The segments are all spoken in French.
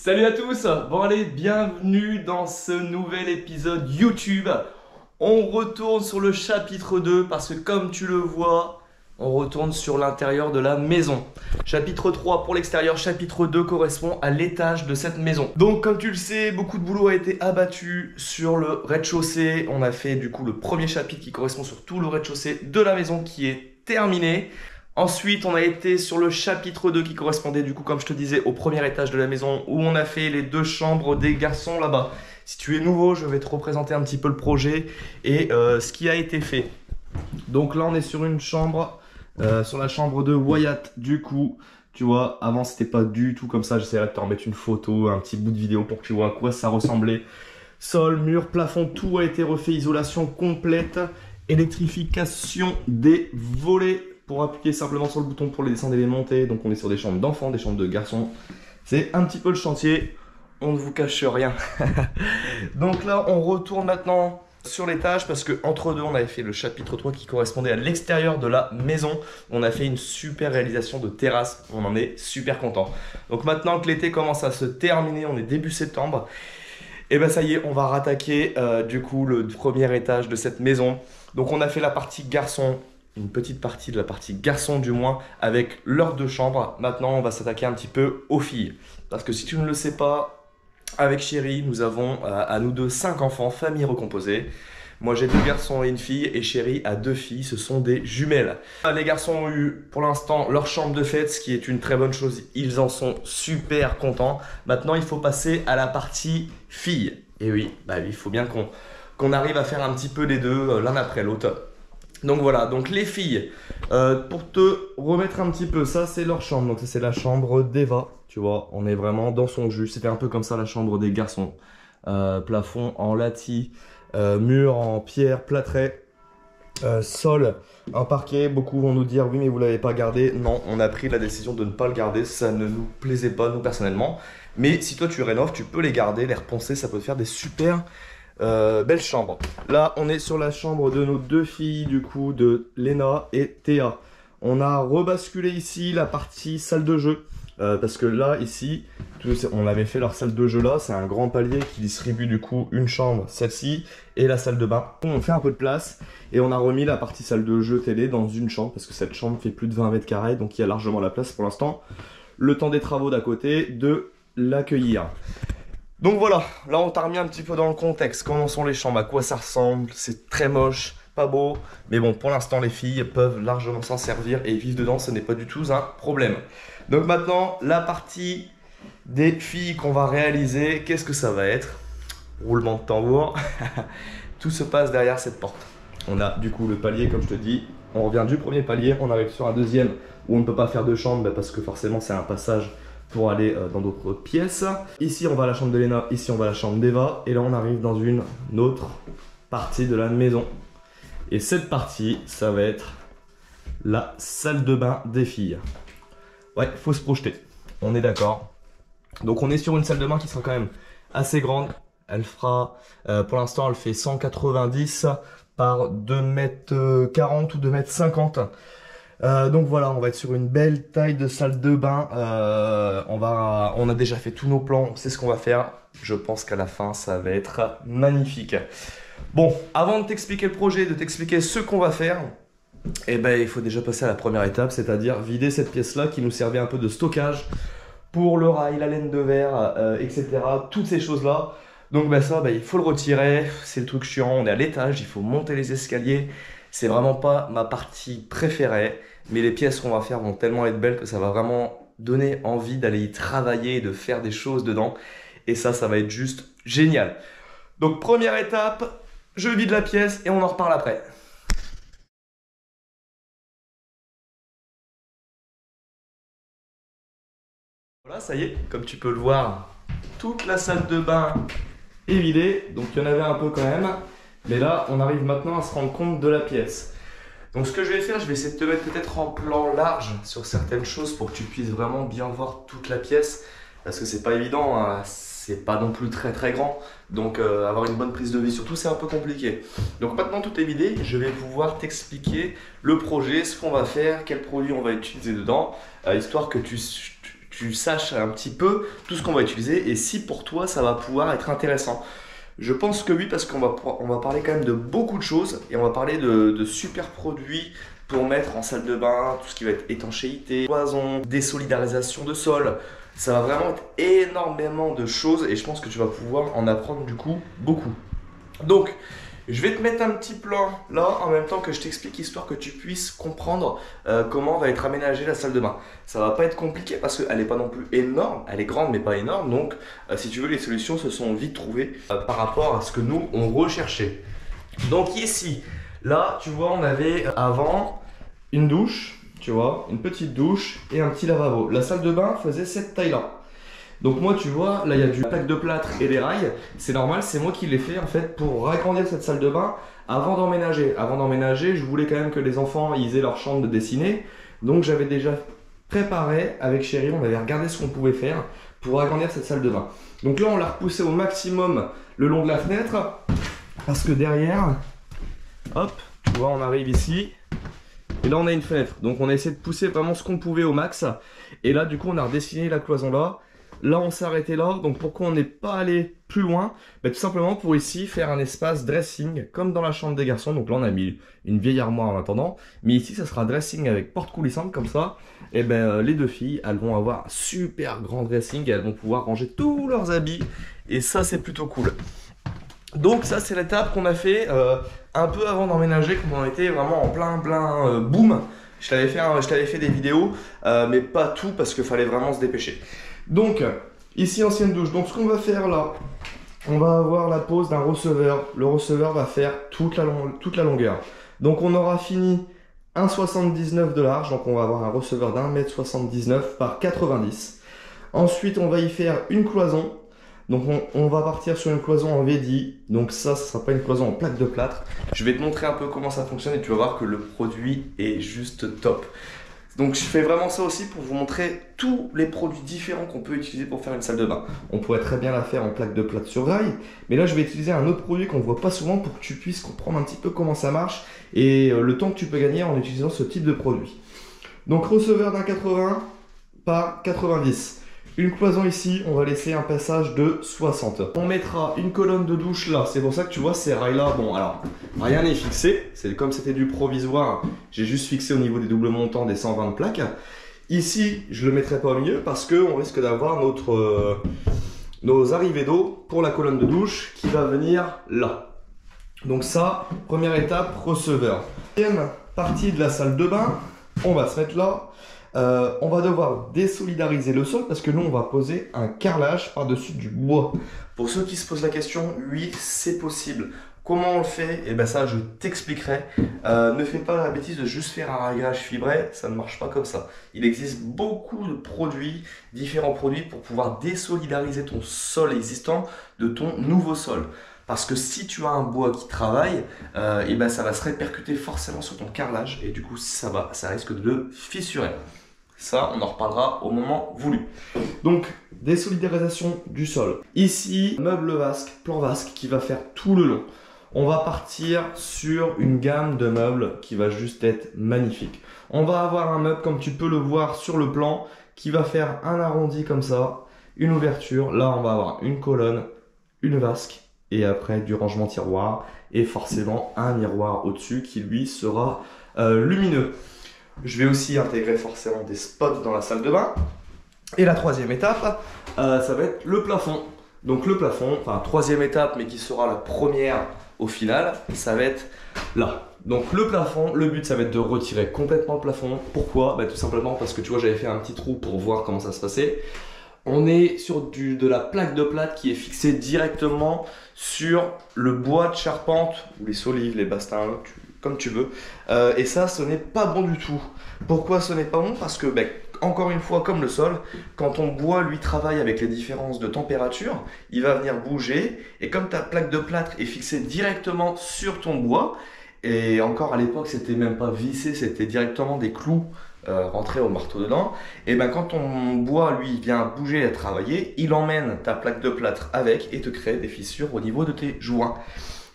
Salut à tous. Bon allez, bienvenue dans ce nouvel épisode YouTube. On retourne sur le chapitre 2 parce que comme tu le vois, on retourne sur l'intérieur de la maison. Chapitre 3 pour l'extérieur, chapitre 2 correspond à l'étage de cette maison. Donc comme tu le sais, beaucoup de boulot a été abattu sur le rez-de-chaussée. On a fait du coup le premier chapitre qui correspond sur tout le rez-de-chaussée de la maison qui est terminé. Ensuite, on a été sur le chapitre 2 qui correspondait du coup, comme je te disais, au premier étage de la maison où on a fait les deux chambres des garçons là-bas. Si tu es nouveau, je vais te représenter un petit peu le projet et ce qui a été fait. Donc là, on est sur une chambre, sur la chambre de Wyatt du coup. Tu vois, avant c'était pas du tout comme ça, j'essaierai de te remettre une photo, un petit bout de vidéo pour que tu vois à quoi ça ressemblait. Sol, mur, plafond, tout a été refait, isolation complète, électrification des volets. Pour appuyer simplement sur le bouton pour les descendre et les monter. Donc on est sur des chambres d'enfants, des chambres de garçons. C'est un petit peu le chantier, on ne vous cache rien. Donc là on retourne maintenant sur l'étage parce que entre deux on avait fait le chapitre 3 qui correspondait à l'extérieur de la maison. On a fait une super réalisation de terrasse, on en est super content. Donc maintenant que l'été commence à se terminer, on est début septembre. Et ben ça y est, on va rattaquer du coup le premier étage de cette maison. Donc on a fait la partie garçon, une petite partie de la partie garçon du moins, avec leurs deux chambres. Maintenant, on va s'attaquer un petit peu aux filles. Parce que si tu ne le sais pas, avec Chérie, nous avons à nous deux 5 enfants, famille recomposée. Moi, j'ai 2 garçons et une fille, et Chérie a 2 filles, ce sont des jumelles. Les garçons ont eu, pour l'instant, leur chambre de fête, ce qui est une très bonne chose. Ils en sont super contents. Maintenant, il faut passer à la partie filles. Et oui, bah, il faut bien qu'on arrive à faire un petit peu les deux, l'un après l'autre. Donc voilà, donc les filles, pour te remettre un petit peu, ça c'est leur chambre, donc ça c'est la chambre d'Eva, tu vois, on est vraiment dans son jus, c'était un peu comme ça la chambre des garçons, plafond en lati, mur en pierre plâtrée, sol en parquet. Beaucoup vont nous dire oui mais vous l'avez pas gardé. Non, on a pris la décision de ne pas le garder, ça ne nous plaisait pas nous personnellement, mais si toi tu rénoves, tu peux les garder, les reponcer, ça peut te faire des super... belle chambre. Là on est sur la chambre de nos 2 filles du coup, de Léna et Théa. On a rebasculé ici la partie salle de jeu parce que là ici on avait fait leur salle de jeu là, c'est un grand palier qui distribue du coup une chambre, celle-ci, et la salle de bain. On fait un peu de place et on a remis la partie salle de jeu télé dans une chambre parce que cette chambre fait plus de 20 mètres carrés, donc il y a largement la place pour l'instant, le temps des travaux d'à côté, de l'accueillir. Donc voilà, là on t'a remis un petit peu dans le contexte, comment sont les chambres, à quoi ça ressemble, c'est très moche, pas beau, mais bon pour l'instant les filles peuvent largement s'en servir et vivre dedans, ce n'est pas du tout un problème. Donc maintenant, la partie des filles qu'on va réaliser, qu'est-ce que ça va être? Roulement de tambour, tout se passe derrière cette porte. On a du coup le palier comme je te dis, on revient du premier palier, on arrive sur un deuxième où on ne peut pas faire de chambre parce que forcément c'est un passage pour aller dans d'autres pièces. Ici on va à la chambre de Léna, ici on va à la chambre d'Eva, et là on arrive dans une autre partie de la maison. Et cette partie, ça va être la salle de bain des filles. Ouais, faut se projeter, on est d'accord. Donc on est sur une salle de bain qui sera quand même assez grande. Elle fera, pour l'instant elle fait 190 par 2,40 m ou 2,50 m. Donc voilà, on va être sur une belle taille de salle de bain. On a déjà fait tous nos plans, on sait ce qu'on va faire. Je pense qu'à la fin, ça va être magnifique. Bon, avant de t'expliquer le projet, de t'expliquer ce qu'on va faire, eh ben, il faut déjà passer à la première étape, c'est-à-dire vider cette pièce-là qui nous servait un peu de stockage pour le rail, la laine de verre, etc. Toutes ces choses-là. Donc ben, ça, il faut le retirer. C'est le truc chiant, on est à l'étage, il faut monter les escaliers. C'est vraiment pas ma partie préférée, mais les pièces qu'on va faire vont tellement être belles que ça va vraiment donner envie d'aller y travailler et de faire des choses dedans. Et ça va être juste génial. Donc première étape, je vide la pièce et on en reparle après. Voilà, ça y est, comme tu peux le voir, toute la salle de bain est vidée. Donc il y en avait un peu quand même. Mais là, on arrive maintenant à se rendre compte de la pièce. Donc ce que je vais faire, je vais essayer de te mettre peut-être en plan large sur certaines choses pour que tu puisses vraiment bien voir toute la pièce. Parce que c'est pas évident, hein, c'est pas non plus très très grand. Donc avoir une bonne prise de vue surtout, c'est un peu compliqué. Donc maintenant tout est vidé, je vais pouvoir t'expliquer le projet, ce qu'on va faire, quels produits on va utiliser dedans, histoire que tu tu saches un petit peu tout ce qu'on va utiliser et si pour toi ça va pouvoir être intéressant. Je pense que oui, parce on va parler quand même de beaucoup de choses et on va parler de super produits pour mettre en salle de bain, tout ce qui va être étanchéité, cloison, désolidarisation de sol. Ça va vraiment être énormément de choses et je pense que tu vas pouvoir en apprendre du coup beaucoup. Donc, je vais te mettre un petit plan là en même temps que je t'explique histoire que tu puisses comprendre comment va être aménagée la salle de bain. Ça va pas être compliqué parce qu'elle n'est pas non plus énorme, elle est grande mais pas énorme. Donc si tu veux, les solutions se sont vite trouvées par rapport à ce que nous on recherchait. Donc ici, là tu vois, on avait avant une douche, tu vois, une petite douche et un petit lavabo. La salle de bain faisait cette taille là. Donc moi tu vois, là il y a du plaque de plâtre et des rails, c'est normal, c'est moi qui l'ai fait en fait pour agrandir cette salle de bain avant d'emménager. Avant d'emménager, je voulais quand même que les enfants ils aient leur chambre de dessiner, donc j'avais déjà préparé avec chérie, on avait regardé ce qu'on pouvait faire pour agrandir cette salle de bain. Donc là on l'a repoussé au maximum le long de la fenêtre, parce que derrière, hop, tu vois on arrive ici, et là on a une fenêtre, donc on a essayé de pousser vraiment ce qu'on pouvait au max, et là du coup on a redessiné la cloison là. Là, on s'est arrêté là. Donc, pourquoi on n'est pas allé plus loin? Tout simplement pour ici faire un espace dressing, comme dans la chambre des garçons. Donc là, on a mis une vieille armoire en attendant. Mais ici, ça sera dressing avec porte coulissante comme ça. Et les deux filles, elles vont avoir un super grand dressing et elles vont pouvoir ranger tous leurs habits. Et ça, c'est plutôt cool. Donc ça, c'est l'étape qu'on a fait un peu avant d'emménager, quand on était vraiment en plein boom. Je t'avais fait des vidéos, mais pas tout parce qu'il fallait vraiment se dépêcher. Donc, ici, ancienne douche. Donc, ce qu'on va faire là, on va avoir la pose d'un receveur. Le receveur va faire toute la longueur. Donc, on aura fini 1,79 de large. Donc, on va avoir un receveur d'1,79 m par 90. Ensuite, on va y faire une cloison. Donc, on va partir sur une cloison en VDI. Donc, ça ne sera pas une cloison en plaque de plâtre. Je vais te montrer un peu comment ça fonctionne et tu vas voir que le produit est juste top. Donc je fais vraiment ça aussi pour vous montrer tous les produits différents qu'on peut utiliser pour faire une salle de bain. On pourrait très bien la faire en plaque de plâtre sur rail, mais là je vais utiliser un autre produit qu'on ne voit pas souvent pour que tu puisses comprendre un petit peu comment ça marche et le temps que tu peux gagner en utilisant ce type de produit. Donc receveur d'un 80 par 90. Une cloison ici, on va laisser un passage de 60. On mettra une colonne de douche là, c'est pour ça que tu vois ces rails là, bon alors rien n'est fixé, c'est comme c'était du provisoire, j'ai juste fixé au niveau des doubles montants des 120 plaques. Ici, je le mettrai pas au milieu parce qu'on risque d'avoir nos arrivées d'eau pour la colonne de douche qui va venir là. Donc ça, première étape, receveur. Deuxième partie de la salle de bain, on va se mettre là. On va devoir désolidariser le sol parce que nous on va poser un carrelage par-dessus du bois. Pour ceux qui se posent la question, oui c'est possible. Comment on le fait? Et ben ça je t'expliquerai. Ne fais pas la bêtise de juste faire un réglage fibré, ça ne marche pas comme ça. Il existe beaucoup de produits, différents produits pour pouvoir désolidariser ton sol existant de ton nouveau sol. Parce que si tu as un bois qui travaille, et ben ça va se répercuter forcément sur ton carrelage et du coup ça risque de le fissurer. Ça, on en reparlera au moment voulu. Donc, désolidarisation du sol. Ici, meuble vasque, plan vasque qui va faire tout le long. On va partir sur une gamme de meubles qui va juste être magnifique. On va avoir un meuble, comme tu peux le voir sur le plan, qui va faire un arrondi comme ça, une ouverture. Là, on va avoir une colonne, une vasque, et après du rangement tiroir, et forcément un miroir au-dessus qui lui sera lumineux. Je vais aussi intégrer forcément des spots dans la salle de bain. Et la troisième étape, ça va être le plafond. Donc le plafond, enfin troisième étape, mais qui sera la première au final, ça va être là. Donc le plafond, le but ça va être de retirer complètement le plafond. Pourquoi? Tout simplement parce que tu vois j'avais fait un petit trou pour voir comment ça se passait. On est sur de la plaque de plâtre qui est fixée directement sur le bois de charpente, ou les solives, les bastings, comme tu veux. Et ça, ce n'est pas bon du tout. Pourquoi ce n'est pas bon? Parce que, encore une fois, comme le sol, quand ton bois, lui, travaille avec les différences de température, il va venir bouger. Et comme ta plaque de plâtre est fixée directement sur ton bois, et encore à l'époque, c'était même pas vissé, c'était directement des clous rentrés au marteau dedans, et quand ton bois, lui, vient bouger et travailler, il emmène ta plaque de plâtre avec et te crée des fissures au niveau de tes joints.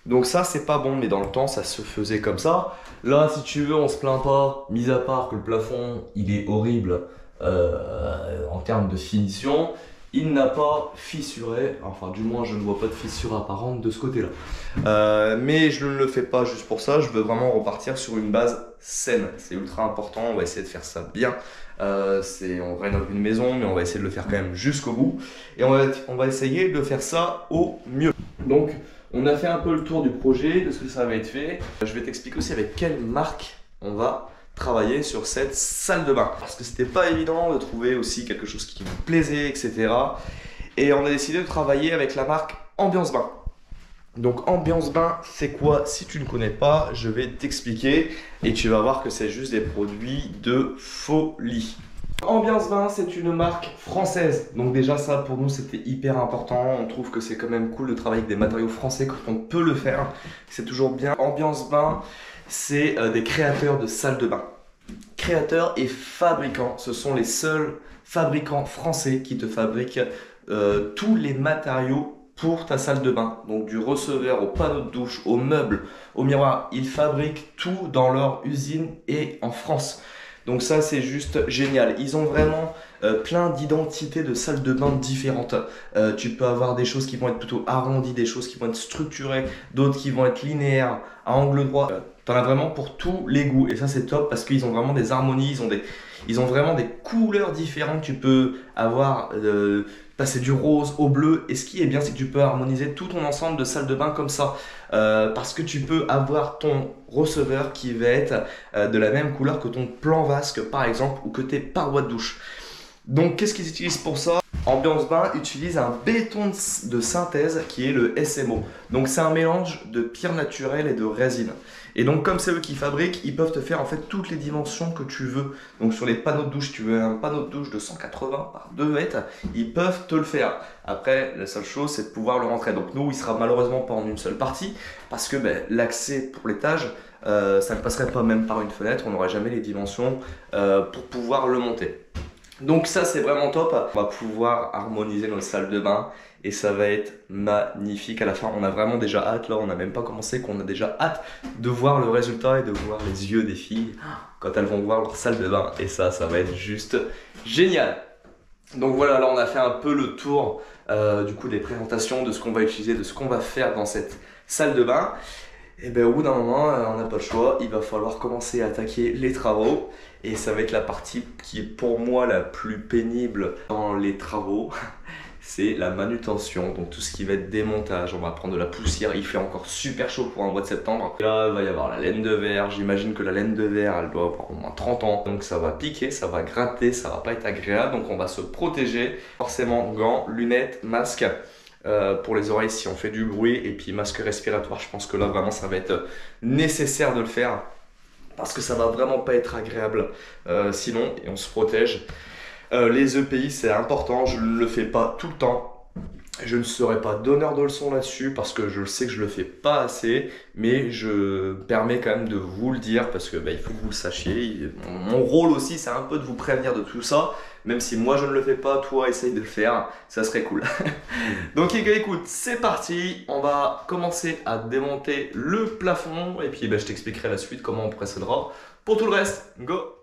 Donc ça, c'est pas bon, mais dans le temps, ça se faisait comme ça. Là, si tu veux, on se plaint pas, mis à part que le plafond, il est horrible. en termes de finition. Il n'a pas fissuré, enfin du moins je ne vois pas de fissure apparente de ce côté-là. Mais je ne le fais pas juste pour ça, je veux vraiment repartir sur une base saine. C'est ultra important, on va essayer de faire ça bien. On rénove une maison, mais on va essayer de le faire quand même jusqu'au bout. Et on va essayer de faire ça au mieux. Donc on a fait un peu le tour du projet, de ce que ça va être fait. Je vais t'expliquer aussi avec quelle marque on va travailler sur cette salle de bain. Parce que c'était pas évident de trouver aussi quelque chose qui nous plaisait, etc. Et on a décidé de travailler avec la marque Ambiance Bain. Donc Ambiance Bain, c'est quoi? Si tu ne connais pas, je vais t'expliquer et tu vas voir que c'est juste des produits de folie. Ambiance Bain, c'est une marque française. Donc déjà ça, pour nous, c'était hyper important. On trouve que c'est quand même cool de travailler avec des matériaux français quand on peut le faire. C'est toujours bien. Ambiance Bain, c'est des créateurs de salles de bain. Créateurs et fabricants, ce sont les seuls fabricants français qui te fabriquent tous les matériaux pour ta salle de bain. Donc du receveur au panneau de douche, aux meubles, au miroir. Ils fabriquent tout dans leur usine et en France. Donc ça, c'est juste génial. Ils ont vraiment plein d'identités de salles de bain différentes. Tu peux avoir des choses qui vont être plutôt arrondies, des choses qui vont être structurées, d'autres qui vont être linéaires, à angle droit. T'en as vraiment pour tous les goûts. Et ça, c'est top parce qu'ils ont vraiment des harmonies, ils ont vraiment des couleurs différentes. Tu peux avoir passer du rose au bleu. Et ce qui est bien, c'est que tu peux harmoniser tout ton ensemble de salles de bain comme ça. Parce que tu peux avoir ton receveur qui va être de la même couleur que ton plan vasque, par exemple, ou que tes parois de douche. Donc, qu'est-ce qu'ils utilisent pour ça? Ambiance Bain utilise un béton de synthèse qui est le SMO. Donc, c'est un mélange de pierre naturelle et de résine. Et donc, comme c'est eux qui fabriquent, ils peuvent te faire en fait toutes les dimensions que tu veux. Donc, sur les panneaux de douche, tu veux un panneau de douche de 180 par 2 mètres, ils peuvent te le faire. Après, la seule chose, c'est de pouvoir le rentrer. Donc, nous, il sera malheureusement pas en une seule partie parce que l'accès pour l'étage, ça ne passerait pas même par une fenêtre. On n'aurait jamais les dimensions pour pouvoir le monter. Donc ça, c'est vraiment top. On va pouvoir harmoniser notre salle de bain et ça va être magnifique à la fin. On a vraiment déjà hâte, là on n'a même pas commencé, qu'on a déjà hâte de voir le résultat et de voir les yeux des filles quand elles vont voir leur salle de bain. Et ça va être juste génial. Donc voilà, là on a fait un peu le tour du coup des présentations, de ce qu'on va utiliser, de ce qu'on va faire dans cette salle de bain. Et bien au bout d'un moment, on n'a pas le choix, il va falloir commencer à attaquer les travaux. Et ça va être la partie qui est pour moi la plus pénible dans les travaux. C'est la manutention, donc tout ce qui va être démontage. On va prendre de la poussière, il fait encore super chaud pour un mois de septembre. Et là, il va y avoir la laine de verre. J'imagine que la laine de verre, elle doit avoir au moins 30 ans. Donc ça va piquer, ça va gratter, ça va pas être agréable. Donc on va se protéger. Forcément, gants, lunettes, masques. Pour les oreilles si on fait du bruit. Et puis masque respiratoire, je pense que là vraiment ça va être nécessaire de le faire. Parce que ça va vraiment pas être agréable sinon, et on se protège. Les EPI, c'est important, je ne le fais pas tout le temps. Je ne serai pas donneur de leçons là-dessus parce que je sais que je le fais pas assez, mais je me permets quand même de vous le dire parce que il faut que vous le sachiez. Mon rôle aussi, c'est un peu de vous prévenir de tout ça. Même si moi je ne le fais pas, toi essaye de le faire, ça serait cool. Donc écoute, c'est parti, on va commencer à démonter le plafond et puis je t'expliquerai la suite comment on procédera pour tout le reste. Go!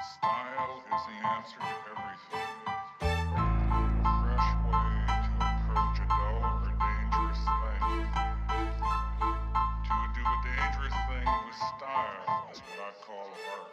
Style is the answer to everything. A fresh way to approach a dull or dangerous thing. To do a dangerous thing with style is what I call art.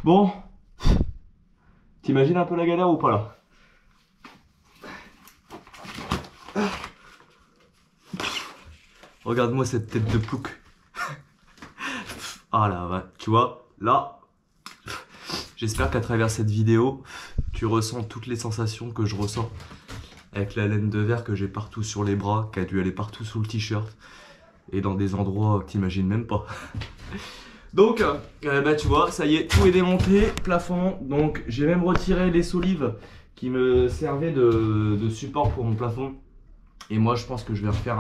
Bon, t'imagines un peu la galère ou pas là? Regarde-moi cette tête de plouc. Ah là, ouais, tu vois, là, j'espère qu'à travers cette vidéo, tu ressens toutes les sensations que je ressens avec la laine de verre que j'ai partout sur les bras, qui a dû aller partout sous le t-shirt et dans des endroits que t'imagines même pas. Donc, bah tu vois, ça y est, tout est démonté, plafond. Donc, j'ai même retiré les solives qui me servaient de support pour mon plafond. Et moi, je pense que je vais refaire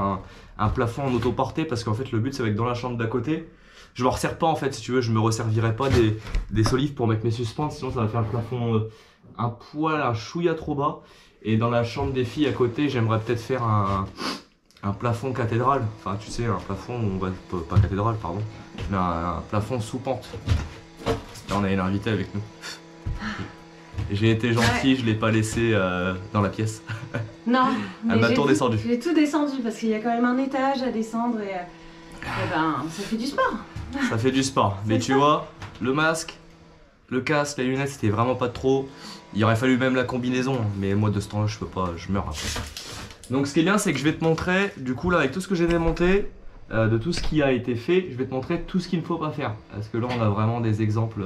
un plafond en autoporté parce qu'en fait, le but, ça va être dans la chambre d'à côté. Je me resserre pas en fait, si tu veux, je me resservirai pas des solives pour mettre mes suspentes, sinon ça va faire le plafond un poil, un chouïa trop bas. Et dans la chambre des filles à côté, j'aimerais peut-être faire un plafond cathédrale. Enfin, tu sais, un plafond, on va pas cathédrale, pardon, mais un plafond sous pente. Là, on avait l'invité avec nous. J'ai été gentil, je l'ai pas laissé dans la pièce. Non, Elle m'a tout descendu. J'ai tout descendu parce qu'il y a quand même un étage à descendre et ben, ça fait du sport. Ça fait du sport. Mais tu vois, le masque, le casque, les lunettes, c'était vraiment pas de trop. Il aurait fallu même la combinaison, mais moi de ce temps-là, je peux pas, je meurs après. Donc ce qui est bien, c'est que je vais te montrer, du coup là, avec tout ce que j'ai démonté, de tout ce qui a été fait, je vais te montrer tout ce qu'il ne faut pas faire. Parce que là, on a vraiment des exemples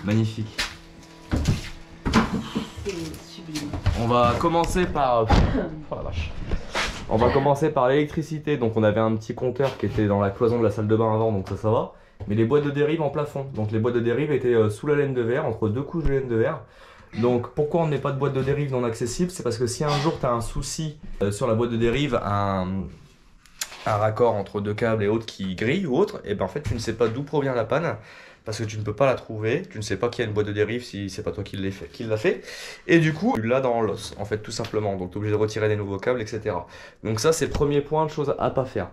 magnifiques. C'est sublime. On va commencer par... Oh la vache. On va commencer par l'électricité. Donc on avait un petit compteur qui était dans la cloison de la salle de bain avant, donc ça va. Mais les boîtes de dérive en plafond. Donc les boîtes de dérive étaient sous la laine de verre, entre deux couches de laine de verre. Donc pourquoi on n'est pas de boîte de dérive non accessible? C'est parce que si un jour tu as un souci sur la boîte de dérive, un raccord entre deux câbles et autres qui grille ou autre, et ben en fait tu ne sais pas d'où provient la panne. Parce que tu ne peux pas la trouver, tu ne sais pas qu'il y a une boîte de dérive si c'est pas toi qui l'a fait. Et du coup, tu l'as dans l'os, en fait, tout simplement. Donc tu es obligé de retirer des nouveaux câbles, etc. Donc ça, c'est le premier point de choses à pas faire.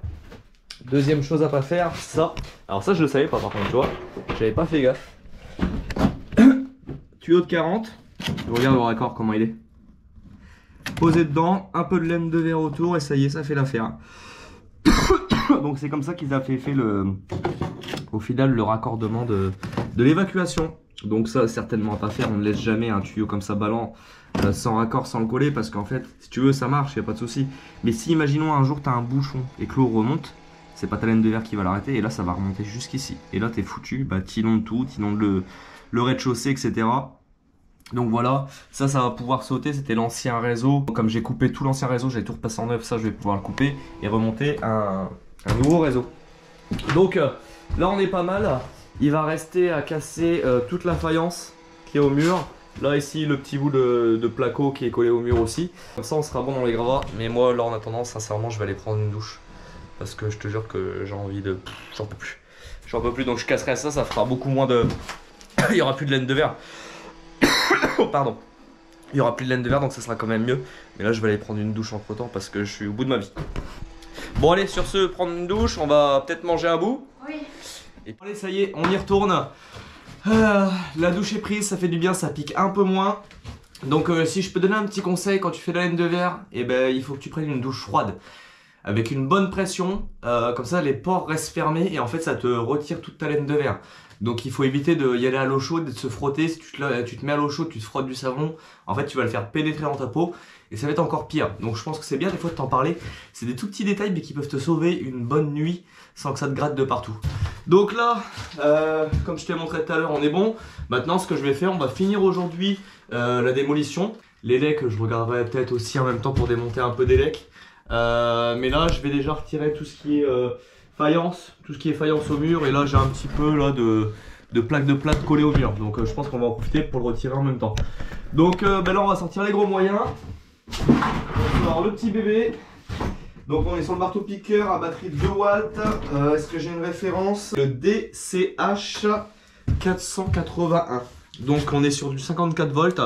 Deuxième chose à pas faire, ça. Alors ça, je le savais pas par contre, tu vois. J'avais pas fait gaffe. Tuyau de 40. Regarde le raccord, comment il est. Posé dedans, un peu de laine de verre autour et ça y est, ça fait l'affaire. Donc c'est comme ça qu'ils ont fait au final le raccordement de l'évacuation. Donc ça certainement à pas faire, on ne laisse jamais un tuyau comme ça ballant sans raccord, sans le coller, parce qu'en fait si tu veux ça marche, il n'y a pas de souci. Mais si imaginons un jour tu as un bouchon et que l'eau remonte, c'est pas ta laine de verre qui va l'arrêter et là ça va remonter jusqu'ici. Et là t'es foutu, bah t'inondes tout, t'inondes le rez-de-chaussée, etc. Donc voilà, ça va pouvoir sauter, c'était l'ancien réseau. Comme j'ai coupé tout l'ancien réseau, j'ai tout repassé en neuf, ça je vais pouvoir le couper et remonter un nouveau réseau. Donc là on est pas mal, il va rester à casser toute la faïence qui est au mur. Là ici le petit bout de placo qui est collé au mur aussi. Comme ça on sera bon dans les gravats, mais moi là en attendant sincèrement je vais aller prendre une douche. Parce que je te jure que j'ai envie de... J'en peux plus. J'en peux plus, donc je casserai ça, ça fera beaucoup moins de... Il y aura plus de laine de verre. Pardon. Il y aura plus de laine de verre donc ça sera quand même mieux. Mais là je vais aller prendre une douche entre temps parce que je suis au bout de ma vie. Bon allez, sur ce, prendre une douche, on va peut-être manger un bout. Oui. Et allez, ça y est, on y retourne. La douche est prise, ça fait du bien, ça pique un peu moins. Donc si je peux donner un petit conseil quand tu fais de la laine de verre, eh ben, il faut que tu prennes une douche froide. Avec une bonne pression, comme ça les pores restent fermés et en fait ça te retire toute ta laine de verre. Donc il faut éviter d'y aller à l'eau chaude et de se frotter. Si tu te mets à l'eau chaude, tu te frottes du savon, en fait tu vas le faire pénétrer dans ta peau et ça va être encore pire. Donc je pense que c'est bien des fois de t'en parler. C'est des tout petits détails mais qui peuvent te sauver une bonne nuit sans que ça te gratte de partout. Donc là, comme je t'ai montré tout à l'heure, on est bon. Maintenant ce que je vais faire, on va finir aujourd'hui la démolition. Les lecs, je regarderai peut-être aussi en même temps pour démonter un peu des lecs. Mais là je vais déjà retirer tout ce qui est faïence, tout ce qui est faïence au mur, et là j'ai un petit peu là de plaques de plâtre collées au mur, donc je pense qu'on va en profiter pour le retirer en même temps. Donc là on va sortir les gros moyens. On va avoir le petit bébé. Donc on est sur le marteau piqueur à batterie de 2 watts. Est-ce que j'ai une référence? Le DCH 481. Donc on est sur du 54 volts.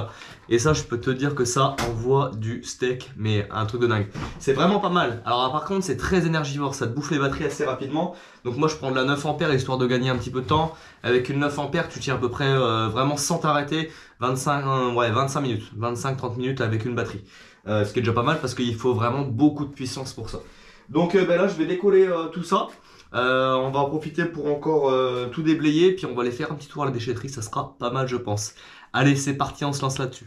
Et ça je peux te dire que ça envoie du steak, mais un truc de dingue. C'est vraiment pas mal. Alors par contre c'est très énergivore, ça te bouffe les batteries assez rapidement. Donc moi je prends de la 9 ampères histoire de gagner un petit peu de temps. Avec une 9 ampères tu tiens à peu près vraiment sans t'arrêter 25 minutes, 25-30 minutes avec une batterie. Ce qui est déjà pas mal parce qu'il faut vraiment beaucoup de puissance pour ça. Donc là je vais décoller tout ça. On va en profiter pour encore tout déblayer, puis on va aller faire un petit tour à la déchetterie, ça sera pas mal je pense. Allez c'est parti, on se lance là-dessus.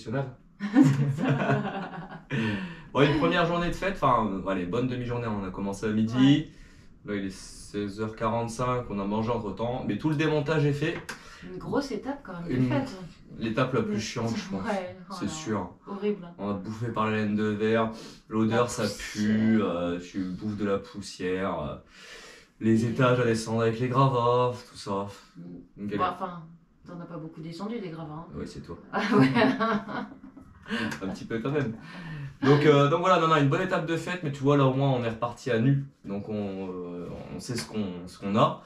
exceptionnel. Bon, une première journée de fête, enfin, allez, bonne demi-journée, on a commencé à midi. Là, il est 16h45, on a mangé entre temps, mais tout le démontage est fait. Une grosse étape quand même de Une- fête. L'étape la plus chiante, je pense. Ouais, C'est non, sûr. Horrible. On a bouffé par la laine de verre, l'odeur La ça pue, poussière. tu bouffes de la poussière, les étages à descendre avec les gravats, tout ça. Une Bon, galère. enfin, t'en as pas beaucoup descendu des gravats. Hein. Oui, c'est toi. Ah ouais. Un petit peu quand même. Donc voilà, non, une bonne étape de fête, mais tu vois, là au moins on est reparti à nu. Donc on sait ce qu'on a.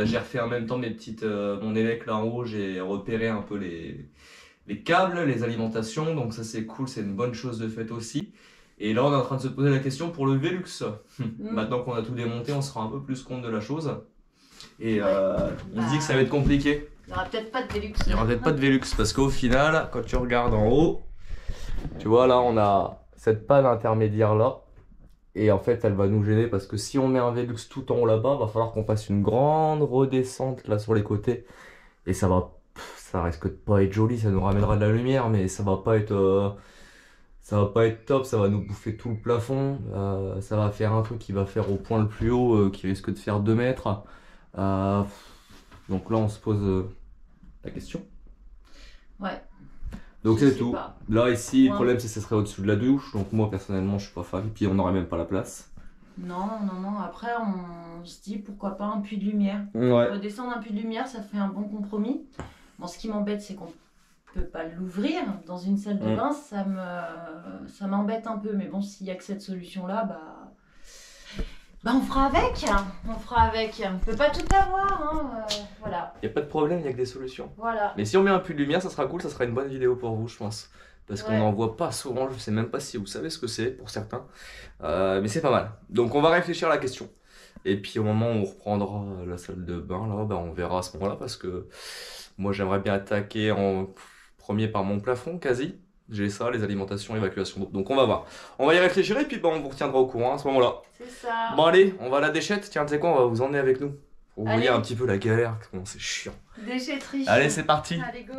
J'ai refait en même temps mon élec là en haut, j'ai repéré un peu les câbles, les alimentations, donc ça c'est cool, c'est une bonne chose de fête aussi. Et là on est en train de se poser la question pour le Velux. Maintenant qu'on a tout démonté, on se rend un peu plus compte de la chose. Et on se dit que ça va être compliqué. Il n'y aura peut-être pas de Velux. Il n'y aura peut-être pas de Velux parce qu'au final, quand tu regardes en haut, tu vois là on a cette panne intermédiaire là. Et en fait elle va nous gêner parce que si on met un Velux tout en haut là-bas, va falloir qu'on fasse une grande redescente là sur les côtés. Et ça risque de pas être joli, ça nous ramènera de la lumière, mais ça va pas être top, ça va nous bouffer tout le plafond. Ça va faire un truc qui va faire au point le plus haut, qui risque de faire 2 mètres. Donc là on se pose la question. Ouais. Donc Je c'est sais tout. pas. Là ici, Ouais. le problème c'est que ça serait au-dessus de la douche. Donc moi personnellement je suis pas fan. Et puis on n'aurait même pas la place. Non. Après, on se dit pourquoi pas un puits de lumière. Ouais. Redescendre un puits de lumière, ça fait un bon compromis. Bon, ce qui m'embête, c'est qu'on peut pas l'ouvrir dans une salle de bain. Ça m'embête un peu. Mais bon, s'il y a que cette solution-là, bah on fera avec. On fera avec. On peut pas tout avoir. Hein. Voilà. Y a pas de problème, y a que des solutions. Voilà. Mais si on met un puits de lumière, ça sera cool, ça sera une bonne vidéo pour vous, je pense. Parce qu'on Ouais. n'en voit pas souvent, je sais même pas si vous savez ce que c'est pour certains. Mais c'est pas mal. Donc on va réfléchir à la question. Et puis au moment où on reprendra la salle de bain, là, bah, on verra à ce moment-là. Parce que moi j'aimerais bien attaquer en premier par mon plafond, quasi. J'ai ça, les alimentations, évacuation d'eau. Donc on va voir. On va y réfléchir et puis bah, on vous retiendra au courant à ce moment-là. C'est ça. Bon allez, on va à la déchette. Tiens, tu sais quoi, on va vous emmener avec nous. Pour vous Allez. voyez un petit peu la galère, comment c'est chiant. Déchetterie. Allez, c'est parti. Allez, go.